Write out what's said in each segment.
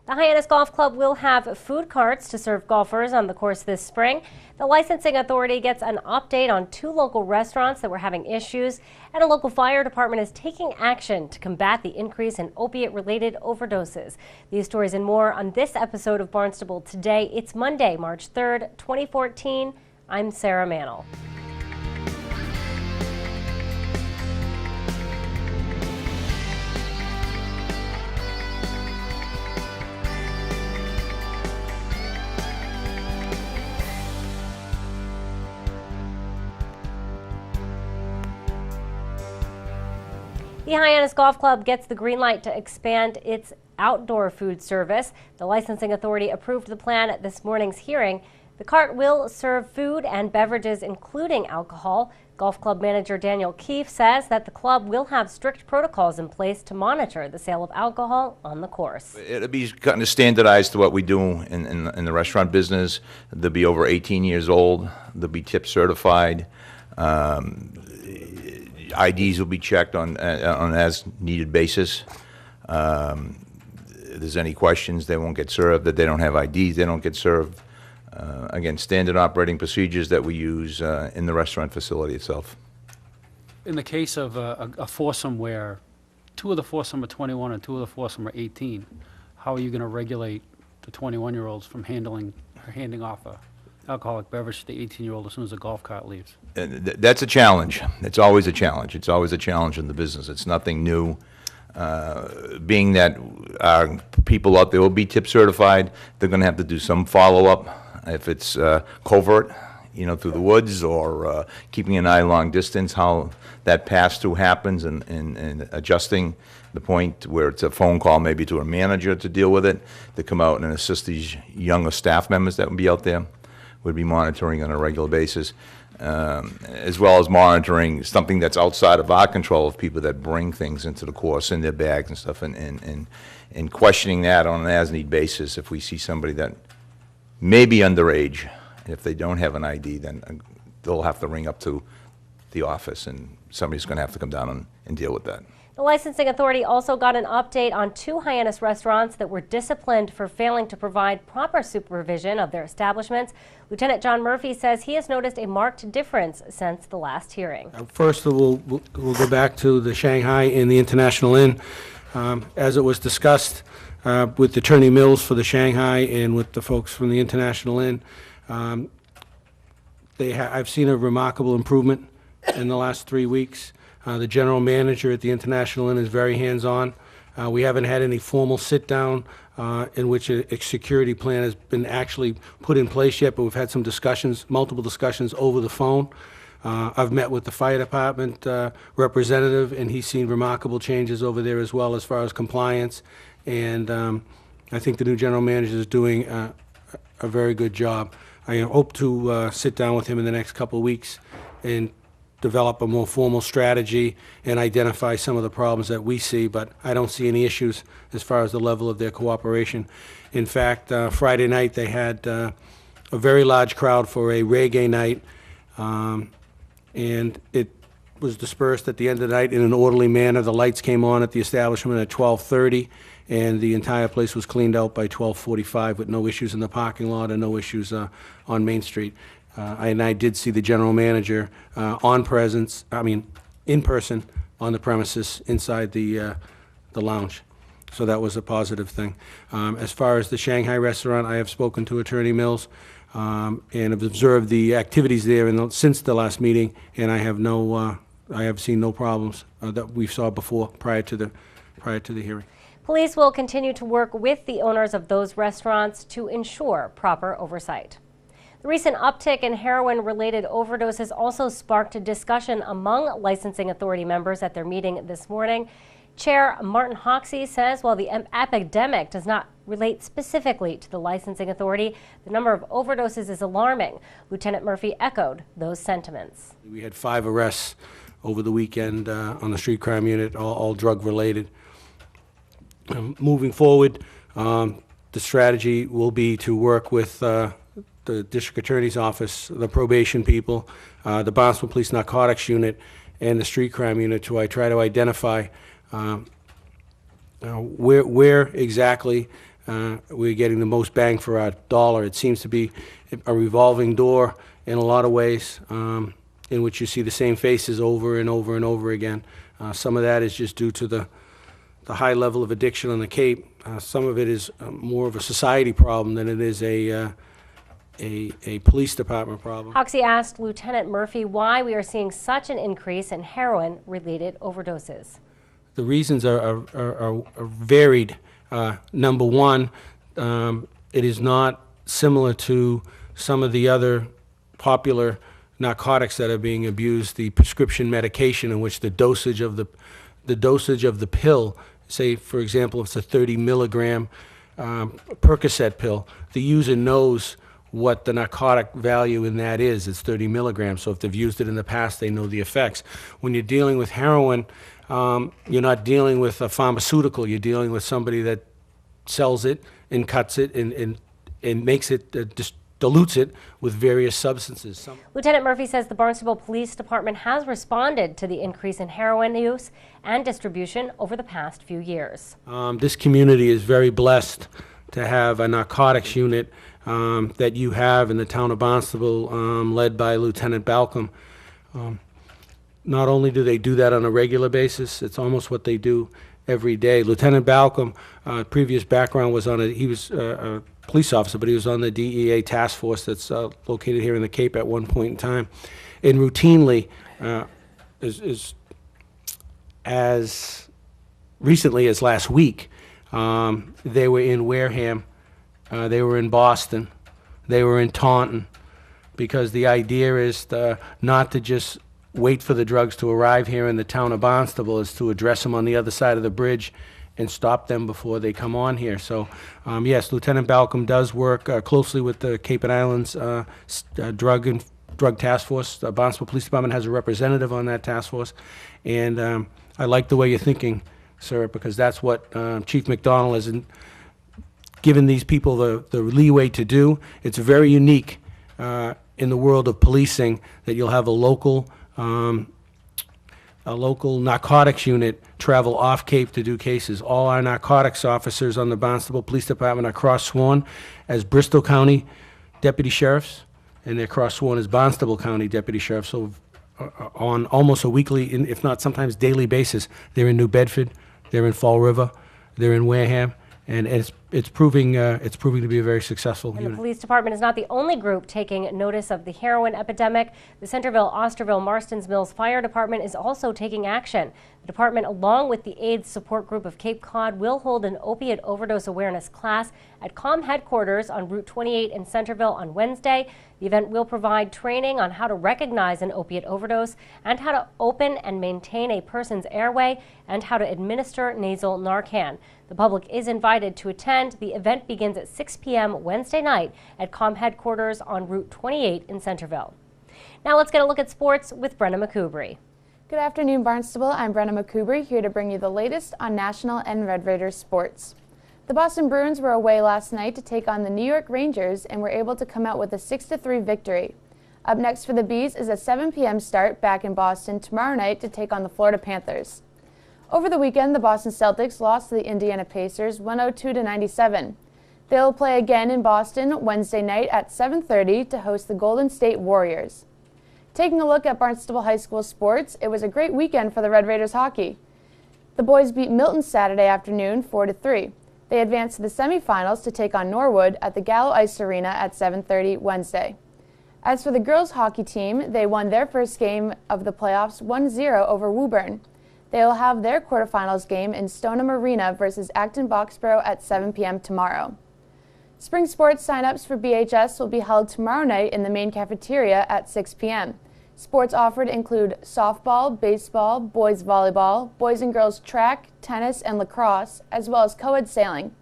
The Ianus Golf Club will have food carts to serve golfers on the course this spring. The licensing authority gets an update on 2 local restaurants that were having issues, and a local fire department is taking action to combat the increase in opiate-related overdoses. These stories and more on this episode of Barnstable Today. It's Monday, March 3rd, 2014. I'm Sarah Mannel. The Ianus Golf Club gets the green light to expand its outdoor food service. The licensing authority approved the plan at this morning's hearing. The cart will serve food and beverages, including alcohol. Golf club manager Daniel Keefe says that the club will have strict protocols in place to monitor the sale of alcohol on the course. It'll be kind of standardized to what we do in the restaurant business. They'll be over 18 years old. They'll be tip certified. IDs will be checked on an as-needed basis. If there's any questions, they won't get served. That they don't have IDs, they don't get served. Again, standard operating procedures that we use in the restaurant facility itself. In the case of a foursome where 2 of the foursome are 21 and 2 of the foursome are 18, how are you going to regulate the 21-year-olds from handing off a alcoholic beverage to the 18-year-old as soon as the golf cart leaves? That's a challenge. It's always a challenge. It's always a challenge in the business. It's nothing new. Being that our people out there will be tip certified, they're going to have to do some follow-up. If it's covert, through the woods, or keeping an eye long distance, how that pass-through happens, and adjusting the point where it's a phone call maybe to a manager to deal with it, to come out and assist these younger staff members that would be out there. Would be monitoring on a regular basis, as well as monitoring something that's outside of our control of people that bring things into the course in their bags and stuff, and questioning that on an as-need basis. If we see somebody that may be underage, and if they don't have an ID, then they'll have to ring up to the office, and somebody's going to have to come down and deal with that. The licensing authority also got an update on 2 Ianus restaurants that were disciplined for failing to provide proper supervision of their establishments. Lieutenant John Murphy says he has noticed a marked difference since the last hearing. First, we'll go back to the Shanghai and the International Inn. As it was discussed with Attorney Mills for the Shanghai and with the folks from the International Inn, I've seen a remarkable improvement in the last 3 weeks. The general manager at the International Inn is very hands-on. We haven't had any formal sit-down in which a security plan has been actually put in place yet, but we've had some discussions, multiple discussions over the phone. I've met with the fire department representative, and he's seen remarkable changes over there as well as far as compliance. And I think the new general manager is doing a very good job. I hope to sit down with him in the next couple of weeks and develop a more formal strategy and identify some of the problems that we see, but I don't see any issues as far as the level of their cooperation. In fact, Friday night they had a very large crowd for a reggae night, and it was dispersed at the end of the night in an orderly manner. The lights came on at the establishment at 12:30, and the entire place was cleaned out by 12:45 with no issues in the parking lot and no issues on Main Street. I did see the general manager in person on the premises inside the lounge. So that was a positive thing. As far as the Shanghai restaurant, I have spoken to Attorney Mills and have observed the activities there since the last meeting, and I have seen no problems that we saw before prior to the hearing. Police will continue to work with the owners of those restaurants to ensure proper oversight. The recent uptick in heroin-related overdoses also sparked a discussion among licensing authority members at their meeting this morning. Chair Martin Hoxie says while the epidemic does not relate specifically to the licensing authority, the number of overdoses is alarming. Lieutenant Murphy echoed those sentiments. We had 5 arrests over the weekend on the street crime unit, all drug-related. Moving forward, the strategy will be to work with the district attorney's office, the probation people, the Barnstable Police Narcotics Unit, and the street crime unit to try to identify where exactly we're getting the most bang for our dollar. It seems to be a revolving door in a lot of ways, in which you see the same faces over and over and over again. Some of that is just due to the high level of addiction on the Cape. Some of it is more of a society problem than it is a police department problem. Hoxie asked Lieutenant Murphy why we are seeing such an increase in heroin-related overdoses. The reasons are varied. Number one, it is not similar to some of the other popular narcotics that are being abused. The prescription medication, in which the dosage of the pill, say for example, if it's a 30 milligram Percocet pill, the user knows what the narcotic value in that is. It's 30 milligrams. So if they've used it in the past, they know the effects. When you're dealing with heroin, you're not dealing with a pharmaceutical. You're dealing with somebody that sells it and cuts it and makes it, just dilutes it with various substances. Lieutenant Murphy says the Barnstable Police Department has responded to the increase in heroin use and distribution over the past few years. This community is very blessed to have a narcotics unit that you have in the town of Barnstable, led by Lieutenant Balcomb. Not only do they do that on a regular basis, it's almost what they do every day. Lieutenant Balcomb, previous background was he was a police officer, but he was on the DEA task force that's located here in the Cape at one point in time. And routinely, as recently as last week, they were in Wareham, they were in Boston, they were in Taunton, because the idea is not to just wait for the drugs to arrive here in the town of Barnstable, is to address them on the other side of the bridge and stop them before they come on here. So, yes, Lieutenant Balcomb does work closely with the Cape and Islands Drug Task Force. The Barnstable Police Department has a representative on that task force. And I like the way you're thinking, sir, because that's what Chief McDonald has given these people the leeway to do. It's very unique in the world of policing that you'll have a local narcotics unit travel off Cape to do cases. All our narcotics officers on the Barnstable Police Department are cross-sworn as Bristol County Deputy Sheriffs, and they're cross-sworn as Barnstable County Deputy Sheriffs. So on almost a weekly, if not sometimes daily basis, they're in New Bedford, they're in Fall River, they're in Wareham, and it's proving to be a very successful unit. The police department is not the only group taking notice of the heroin epidemic. The Centerville, Osterville, Marston's Mills Fire Department is also taking action. The department, along with the AIDS support group of Cape Cod, will hold an opiate overdose awareness class at COM headquarters on Route 28 in Centerville on Wednesday. The event will provide training on how to recognize an opiate overdose and how to open and maintain a person's airway and how to administer nasal Narcan. The public is invited to attend. The event begins at 6 p.m. Wednesday night at COM headquarters on Route 28 in Centerville. Now let's get a look at sports with Brenna McCubry. Good afternoon, Barnstable. I'm Brenna McCubry, here to bring you the latest on National and Red Raiders sports. The Boston Bruins were away last night to take on the New York Rangers and were able to come out with a 6-3 victory. Up next for the Bees is a 7 p.m. start back in Boston tomorrow night to take on the Florida Panthers. Over the weekend, the Boston Celtics lost to the Indiana Pacers 102-97. They'll play again in Boston Wednesday night at 7:30 to host the Golden State Warriors. Taking a look at Barnstable High School sports, it was a great weekend for the Red Raiders hockey. The boys beat Milton Saturday afternoon 4-3. They advanced to the semifinals to take on Norwood at the Gallo Ice Arena at 7:30 Wednesday. As for the girls hockey team, they won their first game of the playoffs 1-0 over Woburn. They will have their quarterfinals game in Stoneham Arena versus Acton Boxborough at 7 p.m. tomorrow. Spring sports sign-ups for BHS will be held tomorrow night in the main cafeteria at 6 p.m. Sports offered include softball, baseball, boys volleyball, boys and girls track, tennis, and lacrosse, as well as co-ed sailing.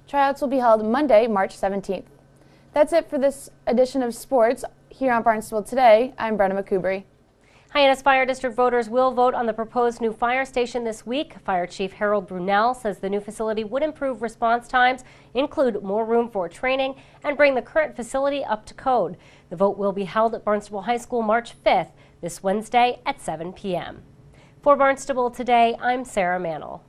Tryouts will be held Monday, March 17th. That's it for this edition of sports here on Barnstable Today. I'm Brenna McCubry. Ianus Fire District voters will vote on the proposed new fire station this week. Fire Chief Harold Brunel says the new facility would improve response times, include more room for training, and bring the current facility up to code. The vote will be held at Barnstable High School March 5th, this Wednesday at 7 p.m. For Barnstable Today, I'm Sarah Mantle.